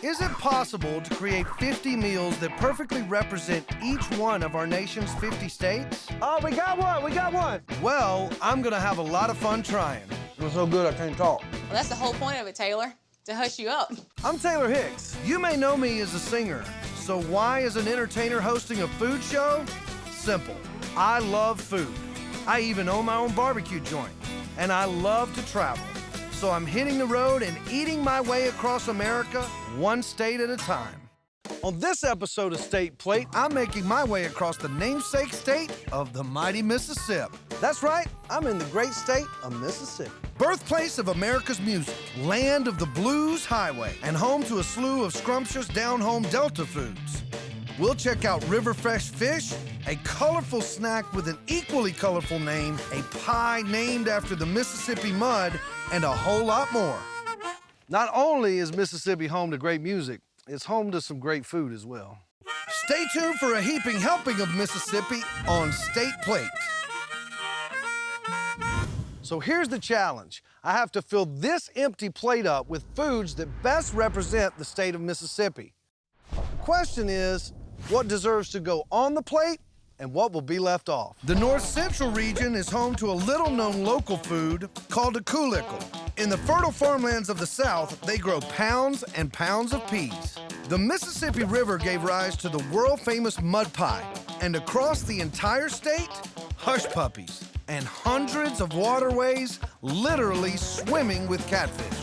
Is it possible to create 50 meals that perfectly represent each one of our nation's 50 states? Oh, we got one. Well, I'm gonna have a lot of fun trying. It's so good I can't talk. Well, that's the whole point of it, Taylor, to hush you up. I'm Taylor Hicks. You may know me as a singer, so why is an entertainer hosting a food show? Simple. I love food. I even own my own barbecue joint, and I love to travel. So I'm hitting the road and eating my way across America, one state at a time. On this episode of State Plate, I'm making my way across the namesake state of the mighty Mississippi. That's right, I'm in the great state of Mississippi. Birthplace of America's music, land of the blues highway, and home to a slew of scrumptious down-home Delta foods. We'll check out river fresh fish, a colorful snack with an equally colorful name, a pie named after the Mississippi mud, and a whole lot more. Not only is Mississippi home to great music, it's home to some great food as well. Stay tuned for a heaping helping of Mississippi on State Plate. So here's the challenge. I have to fill this empty plate up with foods that best represent the state of Mississippi. The question is, what deserves to go on the plate and what will be left off? The North Central region is home to a little-known local food called a koolickle. In the fertile farmlands of the South, they grow pounds and pounds of peas. The Mississippi River gave rise to the world-famous mud pie, and across the entire state, hushpuppies, and hundreds of waterways literally swimming with catfish.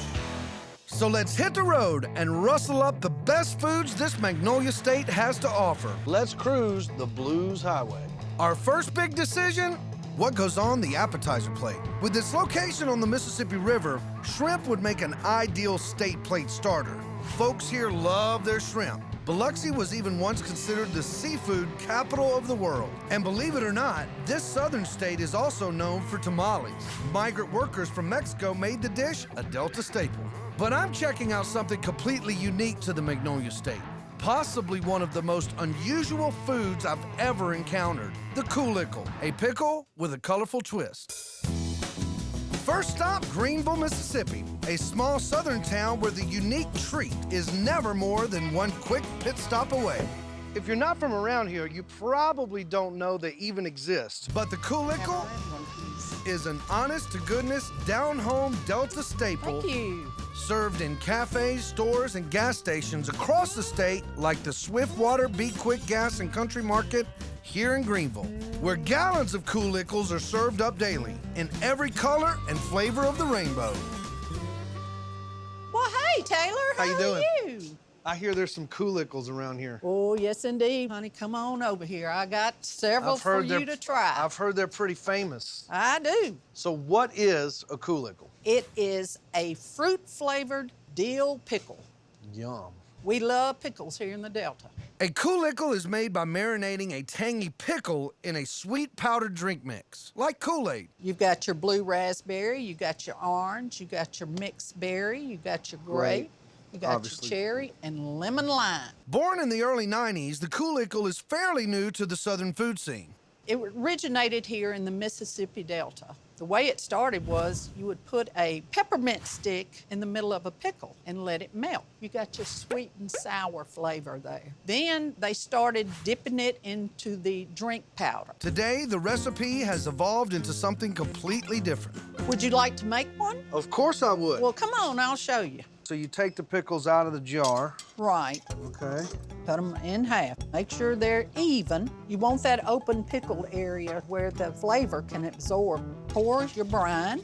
So let's hit the road and rustle up the best foods this Magnolia State has to offer. Let's cruise the Blues Highway. Our first big decision, what goes on the appetizer plate? With its location on the Mississippi River, shrimp would make an ideal state plate starter. Folks here love their shrimp. Biloxi was even once considered the seafood capital of the world. And believe it or not, this southern state is also known for tamales. Migrant workers from Mexico made the dish a Delta staple. But I'm checking out something completely unique to the Magnolia State. Possibly one of the most unusual foods I've ever encountered. The koolickle, a pickle with a colorful twist. First stop, Greenville, Mississippi, a small southern town where the unique treat is never more than one quick pit stop away. If you're not from around here, you probably don't know they even exist. But the koolickle is an honest-to-goodness, down-home Delta staple. Thank you. Served in cafes, stores, and gas stations across the state, like the Swiftwater Be Quick Gas and Country Market here in Greenville, where gallons of koolickles are served up daily in every color and flavor of the rainbow. Well, hey, Taylor, How you doing? Are you? I hear there's some koolickles around here. Oh, yes, indeed. Honey, come on over here. I got several for you to try. I've heard they're pretty famous. I do. So what is a koolickle? It is a fruit-flavored dill pickle. Yum. We love pickles here in the Delta. A koolickle is made by marinating a tangy pickle in a sweet powdered drink mix, like Kool-Aid. You've got your blue raspberry, you got your orange, you got your mixed berry, you got your grape, you got Obviously. your cherry, and lemon lime. Born in the early 90s, the koolickle is fairly new to the southern food scene. It originated here in the Mississippi Delta. The way it started was you would put a peppermint stick in the middle of a pickle and let it melt. You got your sweet and sour flavor there. Then they started dipping it into the drink powder. Today, the recipe has evolved into something completely different. Would you like to make one? Of course I would. Well, come on, I'll show you. So you take the pickles out of the jar. Right. Okay. Cut them in half. Make sure they're even. You want that open pickle area where the flavor can absorb. Pour your brine.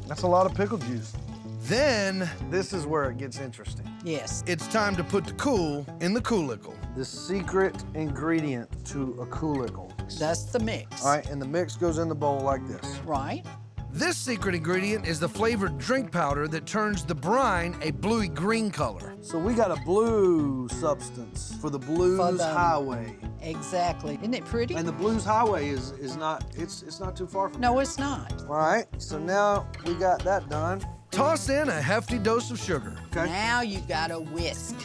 That's a lot of pickle juice. Then, this is where it gets interesting. Yes. It's time to put the kool in the koolickle. The secret ingredient to a koolickle. That's the mix. All right, and the mix goes in the bowl like this. Right. This secret ingredient is the flavored drink powder that turns the brine a bluey green color. So we got a blue substance for the Blues Highway. Exactly. Isn't it pretty? And the Blues Highway is not, it's not too far from No, it's not. All right, so now we got that done. Toss in a hefty dose of sugar. Okay. Now you gotta whisk.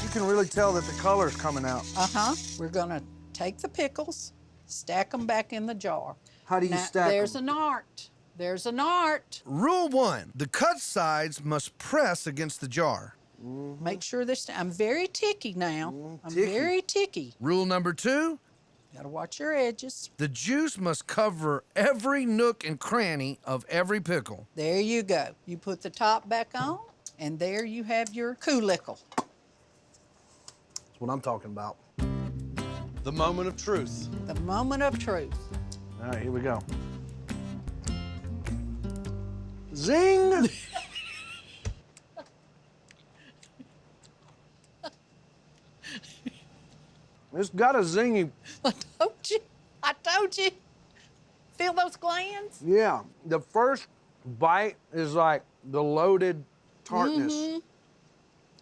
You can really tell that the color's coming out. Uh-huh. We're gonna take the pickles, stack them back in the jar. How do you Now, stack there's them? an art. There's an art. Rule 1, the cut sides must press against the jar. Make sure this, I'm very ticky now. I'm ticky. very ticky. Rule number 2, Gotta watch your edges. the juice must cover every nook and cranny of every pickle. There you go. You put the top back on, and there you have your koolickle. That's what I'm talking about. The moment of truth. The moment of truth. All right, here we go. Zing! It's got a zingy, I told you. I told you. Feel those glands? yeah. The first bite is like the loaded tartness.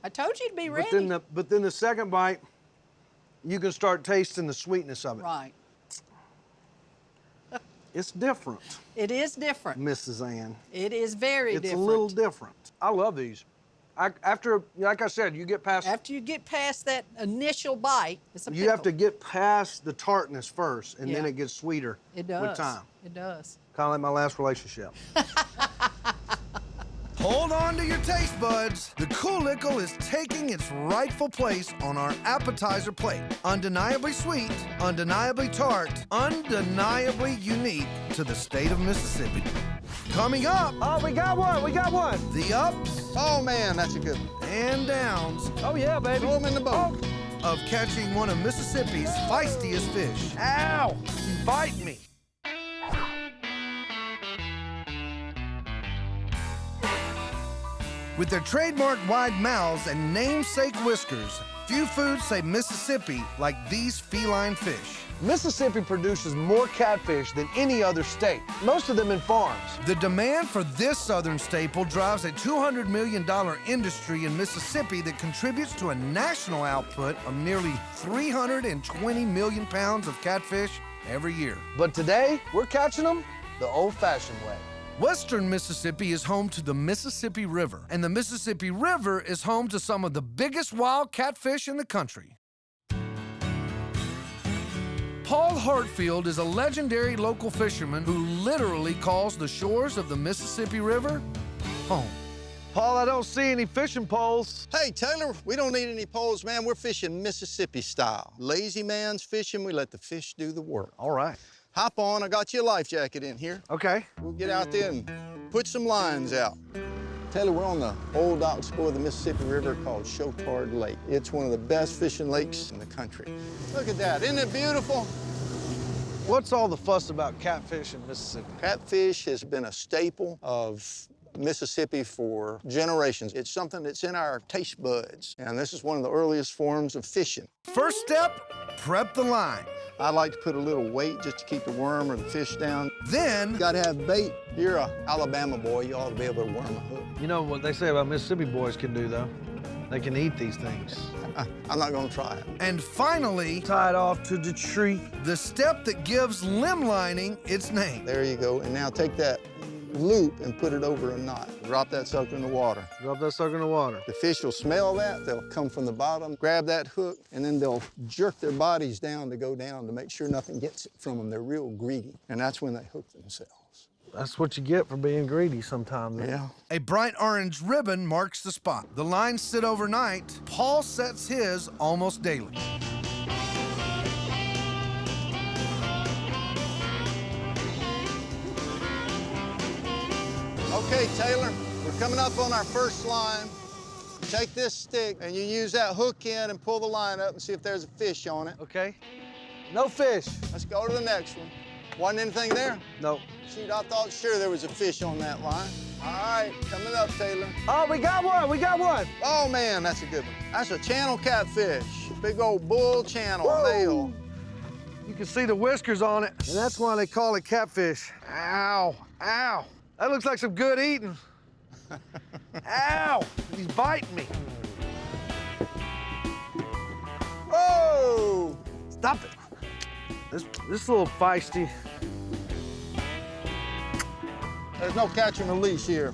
I told you to be ready. But then the second bite, you can start tasting the sweetness of it. Right. It's different, It is different. Mrs. Ann. It is very It's different. a little different. I love these. After, like I said, you get past. After you get past that initial bite, it's a You have to pickle. get past the tartness first, and then Yeah. it gets sweeter It does. with time. It does. Kind of like my last relationship. Hold on to your taste buds. The koolickle is taking its rightful place on our appetizer plate. Undeniably sweet, undeniably tart, undeniably unique to the state of Mississippi. Coming up, Oh, we got one. We got one. the ups Oh man, that's a good one. and downs Oh yeah, baby. Throw 'em in the boat. of catching one of Mississippi's feistiest fish. Ow! You bite me. With their trademark wide mouths and namesake whiskers, few foods say Mississippi like these feline fish. Mississippi produces more catfish than any other state, most of them in farms. The demand for this southern staple drives a $200 million industry in Mississippi that contributes to a national output of nearly 320 million pounds of catfish every year. But today, we're catching them the old-fashioned way. Western Mississippi is home to the Mississippi River, and the Mississippi River is home to some of the biggest wild catfish in the country. Paul Hartfield is a legendary local fisherman who literally calls the shores of the Mississippi River home. Paul, I don't see any fishing poles. Hey, Taylor, we don't need any poles, man. We're fishing Mississippi style. Lazy man's fishing, we let the fish do the work. All right. Hop on, I got you a life jacket in here. Okay. We'll get out there and put some lines out. Taylor, we're on the old oxbow of the Mississippi River called Chotard Lake. It's one of the best fishing lakes in the country. Look at that, isn't it beautiful? What's all the fuss about catfish in Mississippi? Catfish has been a staple of Mississippi for generations. It's something that's in our taste buds, and this is one of the earliest forms of fishing. First step, prep the line. I like to put a little weight just to keep the worm or the fish down. Then, You gotta have bait. You're a Alabama boy, you ought to be able to worm a hook. You know what they say about Mississippi boys can do, though? They can eat these things. I'm not gonna try it. and finally, Tie it off to the tree. the step that gives limb lining its name. There you go. And now take that loop and put it over a knot. Drop that sucker in the water. Drop that sucker in the water. The fish will smell that. They'll come from the bottom, grab that hook, and then they'll jerk their bodies down to go down to make sure nothing gets it from them. They're real greedy. And that's when they hook themselves. That's what you get for being greedy sometimes. Yeah. A bright orange ribbon marks the spot. The lines sit overnight. Paul sets his almost daily. Okay, Taylor, we're coming up on our first line. Take this stick and you use that hook end and pull the line up and see if there's a fish on it. Okay. No fish. Let's go to the next one. Wasn't anything there? No. Shoot, I thought sure there was a fish on that line. All right, coming up, Taylor. Oh, we got one. We got one. Oh, man, that's a good one. That's a channel catfish. Big old bull channel male. You can see the whiskers on it, and that's why they call it catfish. Ow, ow. That looks like some good eating. Ow, he's biting me. Oh! Stop it. This little feisty. There's no catch and release here.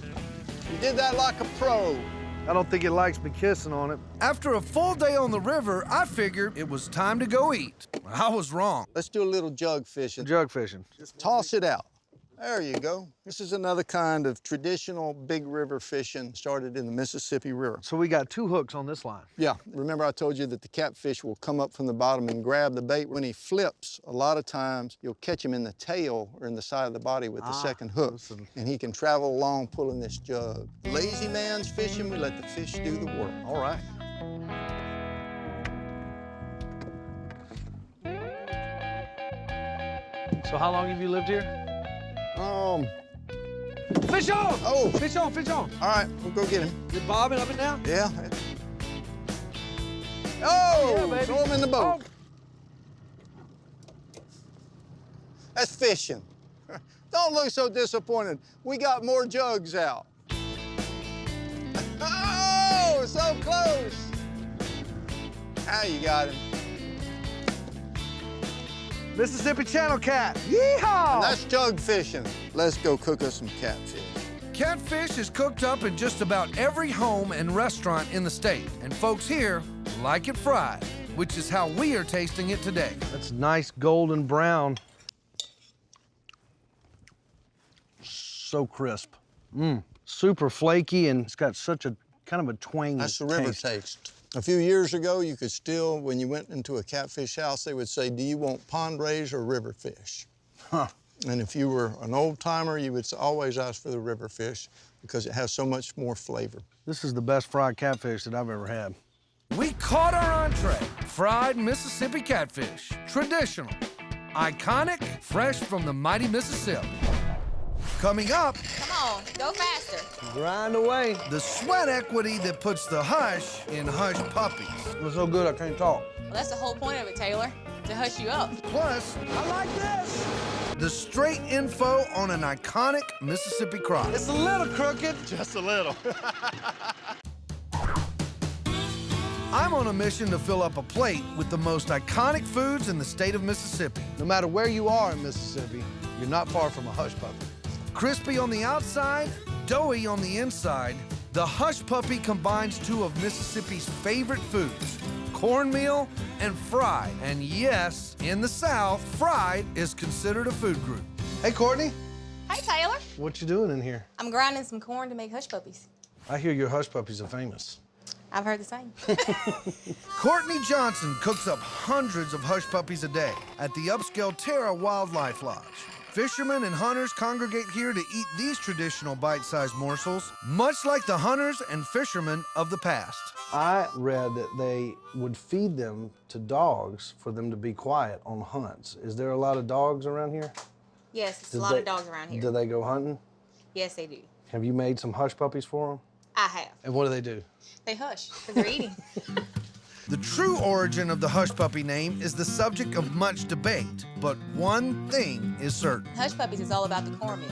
You did that like a pro. I don't think it likes me kissing on it. After a full day on the river, I figured it was time to go eat. I was wrong. Let's do a little jug fishing. Jug fishing. Toss it out. There you go. This is another kind of traditional big river fishing started in the Mississippi River. So we got 2 hooks on this line. Yeah, remember I told you that the catfish will come up from the bottom and grab the bait. When he flips, a lot of times you'll catch him in the tail or in the side of the body with the second hook. Listen. And he can travel along pulling this jug. Lazy man's fishing, we let the fish do the work. All right. So how long have you lived here? Fish on! Oh. Fish on, fish on. All right, we'll go get him. You're bobbing up and down? Yeah. Oh, yeah, baby. throw him in the boat. Oh. That's fishing. Don't look so disappointed. We got more jugs out. Oh, so close. Now you got him. Mississippi Channel cat. Yeehaw! That's jug fishing. Let's go cook us some catfish. Catfish is cooked up in just about every home and restaurant in the state. And folks here like it fried, which is how we are tasting it today. That's nice golden brown. So crisp. Super flaky, and it's got such a kind of a twangy That's the river taste. A few years ago, you could still, when you went into a catfish house, they would say, do you want pond raised or river fish? Huh. And if you were an old timer, you would always ask for the river fish because it has so much more flavor. This is the best fried catfish that I've ever had. We caught our entree, fried Mississippi catfish. Traditional, iconic, fresh from the mighty Mississippi. Coming up, Come on, go faster. Grind away. the sweat equity that puts the hush in hush puppies. It's so good I can't talk. Well, that's the whole point of it, Taylor, to hush you up. Plus, I like this. the straight info on an iconic Mississippi cry. It's a little crooked. Just a little. I'm on a mission to fill up a plate with the most iconic foods in the state of Mississippi. No matter where you are in Mississippi, you're not far from a hush puppy. Crispy on the outside, doughy on the inside, the hush puppy combines 2 of Mississippi's favorite foods, cornmeal and fried. And yes, in the South, fried is considered a food group. Hey, Courtney, Hey, Taylor. what you doing in here? I'm grinding some corn to make hush puppies. I hear your hush puppies are famous. I've heard the same. Courtney Johnson cooks up hundreds of hush puppies a day at the upscale Terra Wildlife Lodge. Fishermen and hunters congregate here to eat these traditional bite-sized morsels, much like the hunters and fishermen of the past. I read that they would feed them to dogs for them to be quiet on hunts. Is there a lot of dogs around here? Yes, there's Did a lot they- of dogs around here. Do they go hunting? Yes, they do. Have you made some hush puppies for them? I have. And what do they do? They hush because they're eating. The true origin of the hush puppy name is the subject of much debate, but one thing is certain. Hush puppies is all about the cornmeal.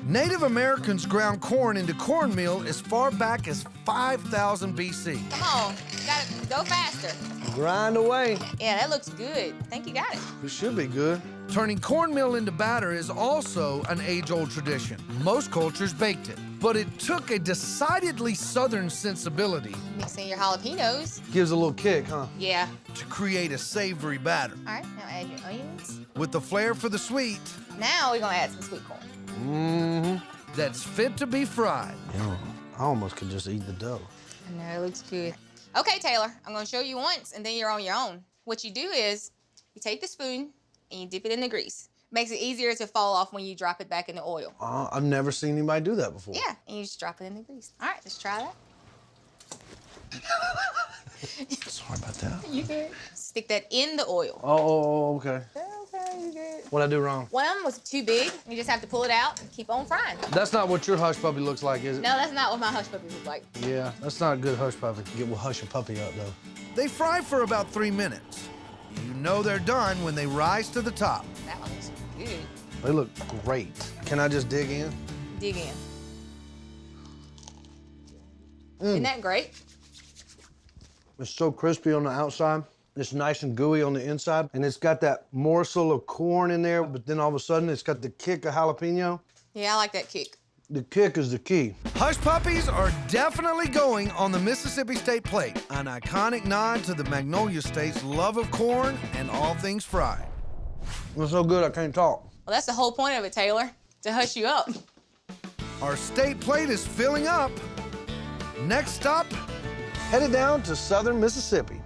Native Americans ground corn into cornmeal as far back as 5000 BC. Come on, you gotta go faster. Grind away. Yeah, that looks good. I think you got it. It should be good. Turning cornmeal into batter is also an age-old tradition. Most cultures baked it, but it took a decidedly southern sensibility Mix in your jalapenos. Gives a little kick, huh? Yeah. to create a savory batter. All right, now add your onions. With the flair for the sweet, Now we're gonna add some sweet corn. Mm-hmm. that's fit to be fried. I almost could just eat the dough. I know, it looks good. Okay, Taylor, I'm gonna show you once and then you're on your own. What you do is you take the spoon and you dip it in the grease. Makes it easier to fall off when you drop it back in the oil. I've never seen anybody do that before. Yeah, and you just drop it in the grease. All right, let's try that. Sorry about that. You good? Stick that in the oil. Oh, okay. Okay, you good. What'd I do wrong? One was too big. You just have to pull it out and keep on frying. That's not what your hush puppy looks like, is it? No, that's not what my hush puppies look like. Yeah, that's not a good hush puppy. We'll hush a puppy up, though. They fry for about 3 minutes. You know they're done when they rise to the top. That one looks good. They look great. Can I just dig in? Dig in. Isn't that great? It's so crispy on the outside. It's nice and gooey on the inside. And it's got that morsel of corn in there, but then all of a sudden it's got the kick of jalapeno. Yeah, I like that kick. The kick is the key. Hush puppies are definitely going on the Mississippi State plate, an iconic nod to the Magnolia State's love of corn and all things fried. It's so good I can't talk. Well, that's the whole point of it, Taylor, to hush you up. Our state plate is filling up. Next stop, Headed down to southern Mississippi.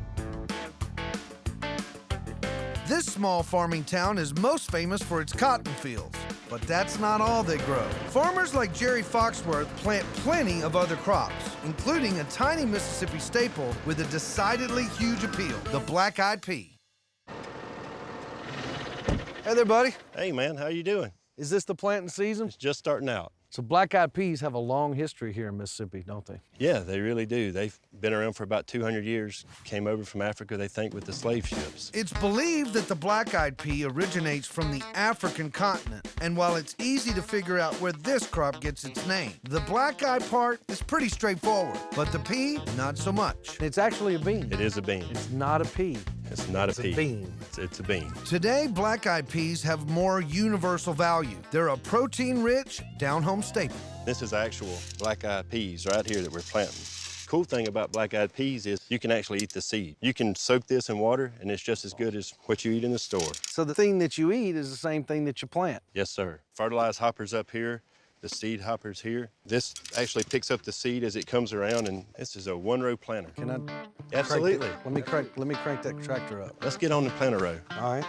this small farming town is most famous for its cotton fields. But that's not all they grow. Farmers like Jerry Foxworth plant plenty of other crops, including a tiny Mississippi staple with a decidedly huge appeal, the black-eyed pea. Hey there, buddy. Hey, man, how you doing? Is this the planting season? It's just starting out. So black-eyed peas have a long history here in Mississippi, don't they? Yeah, they really do. They've been around for about 200 years. Came over from Africa, they think, with the slave ships. It's believed that the black-eyed pea originates from the African continent, and while it's easy to figure out where this crop gets its name, the black-eyed part is pretty straightforward, but the pea, not so much. It's actually a bean. It is a bean. It's not a pea. It's not a pea. It's a bean. It's a bean. Today, black-eyed peas have more universal value. They're a protein-rich, down-home staple. This is actual black-eyed peas right here that we're planting. Cool thing about black-eyed peas is you can actually eat the seed. You can soak this in water, and it's just as good as what you eat in the store. So the thing that you eat is the same thing that you plant. Yes, sir. Fertilized hoppers up here, the seed hoppers here. This actually picks up the seed as it comes around, and this is a one-row planter. Can I? Absolutely. Let me crank that tractor up. Let's get on the planter row. All right.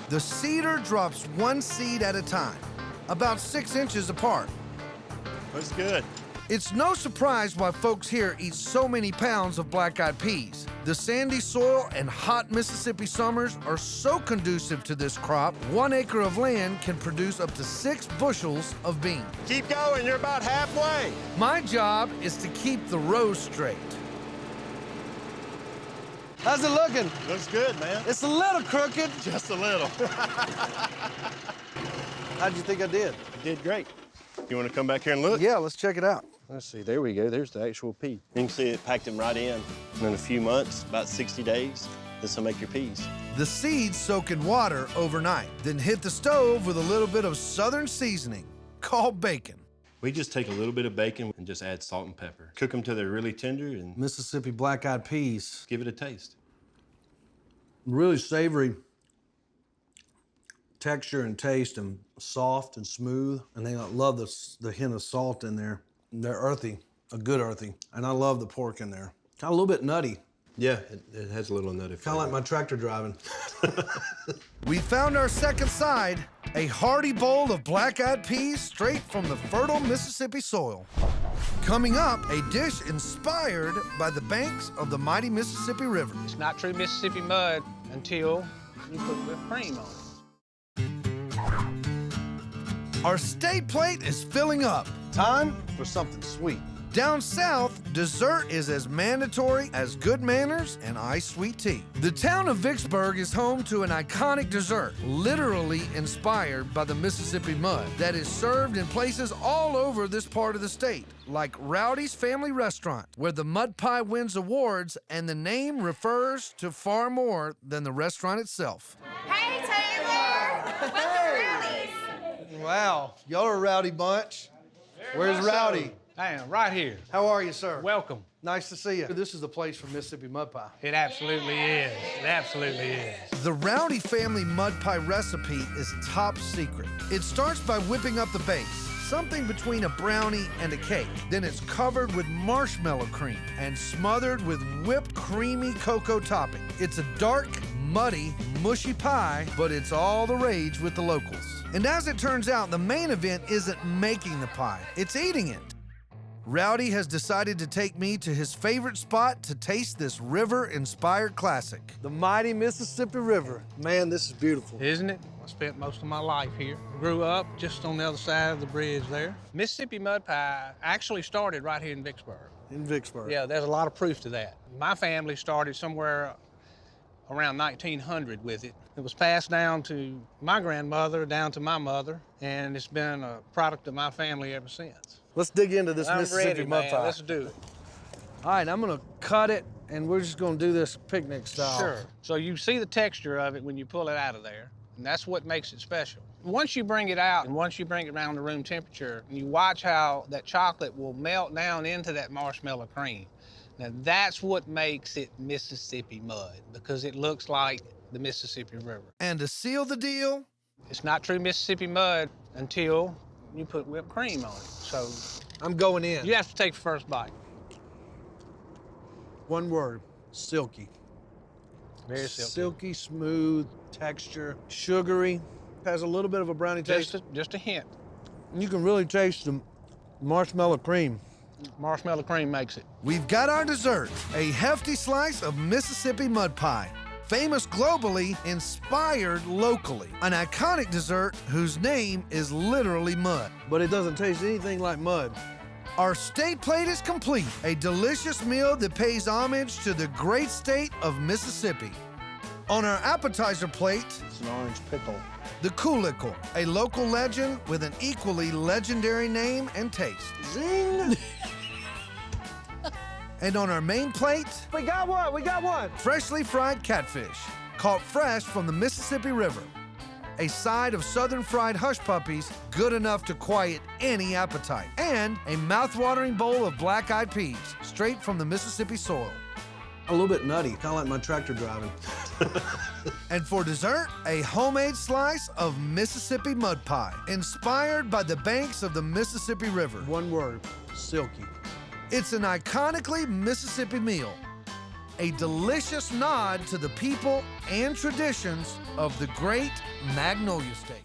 The seeder drops one seed at a time, about 6 inches apart. That's good. It's no surprise why folks here eat so many pounds of black-eyed peas. The sandy soil and hot Mississippi summers are so conducive to this crop, 1 acre of land can produce up to 6 bushels of beans. Keep going, you're about halfway. My job is to keep the rows straight. How's it looking? Looks good, man. It's a little crooked. Just a little. How'd you think I did? You did great. You want to come back here and look? Yeah, let's check it out. Let's see, there we go. There's the actual pea. You can see it packed them right in. And in a few months, about 60 days, this will make your peas. The seeds soak in water overnight, then hit the stove with a little bit of southern seasoning called bacon. We just take a little bit of bacon and just add salt and pepper. Cook them till they're really tender and Mississippi black-eyed peas. give it a taste. Really savory texture and taste, and soft and smooth. And I love the hint of salt in there. They're earthy, a good earthy. And I love the pork in there. Kind of a little bit nutty. Yeah, it has a little nutty flavor. Kind of like my tractor driving. We found our second side, a hearty bowl of black-eyed peas straight from the fertile Mississippi soil. Coming up, a dish inspired by the banks of the mighty Mississippi River. It's not true Mississippi mud until you put whipped cream on it. Our state plate is filling up. Time for something sweet. Down south, dessert is as mandatory as good manners and iced sweet tea. The town of Vicksburg is home to an iconic dessert, literally inspired by the Mississippi mud, that is served in places all over this part of the state, like Rowdy's Family Restaurant, where the mud pie wins awards and the name refers to far more than the restaurant itself. Hey, Taylor! Welcome to Rowdy's. Wow, y'all are a rowdy bunch. Where's Rowdy? I am right here. How are you, sir? Welcome. Nice to see you. This is the place for Mississippi mud pie. It absolutely is. It absolutely is. The Rowdy family mud pie recipe is top secret. It starts by whipping up the base, something between a brownie and a cake. Then it's covered with marshmallow cream and smothered with whipped creamy cocoa topping. It's a dark, muddy, mushy pie, but it's all the rage with the locals. And as it turns out, the main event isn't making the pie, it's eating it. Rowdy has decided to take me to his favorite spot to taste this river-inspired classic. The mighty Mississippi River. Man, this is beautiful. Isn't it? I spent most of my life here. Grew up just on the other side of the bridge there. Mississippi mud pie actually started right here in Vicksburg. In Vicksburg. Yeah, there's a lot of proof to that. My family started somewhere around 1900 with it. It was passed down to my grandmother, down to my mother, and it's been a product of my family ever since. Let's dig into this I'm Mississippi ready, mud man. pie. Let's do it. All right, I'm gonna cut it, and we're just gonna do this picnic style. Sure. So you see the texture of it when you pull it out of there, and that's what makes it special. Once you bring it out, and once you bring it around to room temperature, and you watch how that chocolate will melt down into that marshmallow cream. Now, that's what makes it Mississippi mud, because it looks like the Mississippi River. And to seal the deal, It's not true Mississippi mud until you put whipped cream on it. So I'm going in. you have to take the first bite. One word, silky. Very silky. Silky, smooth texture, sugary. Has a little bit of a brownie taste. Just a hint. You can really taste the marshmallow cream. Marshmallow cream makes it. we've got our dessert, a hefty slice of Mississippi mud pie. Famous globally, inspired locally. An iconic dessert whose name is literally mud. But it doesn't taste anything like mud. Our state plate is complete, a delicious meal that pays homage to the great state of Mississippi. On our appetizer plate, It's an orange pickle. the koolickle, a local legend with an equally legendary name and taste. Zing! And on our main plate, We got one, we got one. freshly fried catfish, caught fresh from the Mississippi River. A side of southern fried hush puppies, good enough to quiet any appetite. And a mouth-watering bowl of black-eyed peas, straight from the Mississippi soil. A little bit nutty, kind of like my tractor driving. And for dessert, a homemade slice of Mississippi mud pie, inspired by the banks of the Mississippi River. One word, silky. It's an iconically Mississippi meal, a delicious nod to the people and traditions of the great Magnolia State.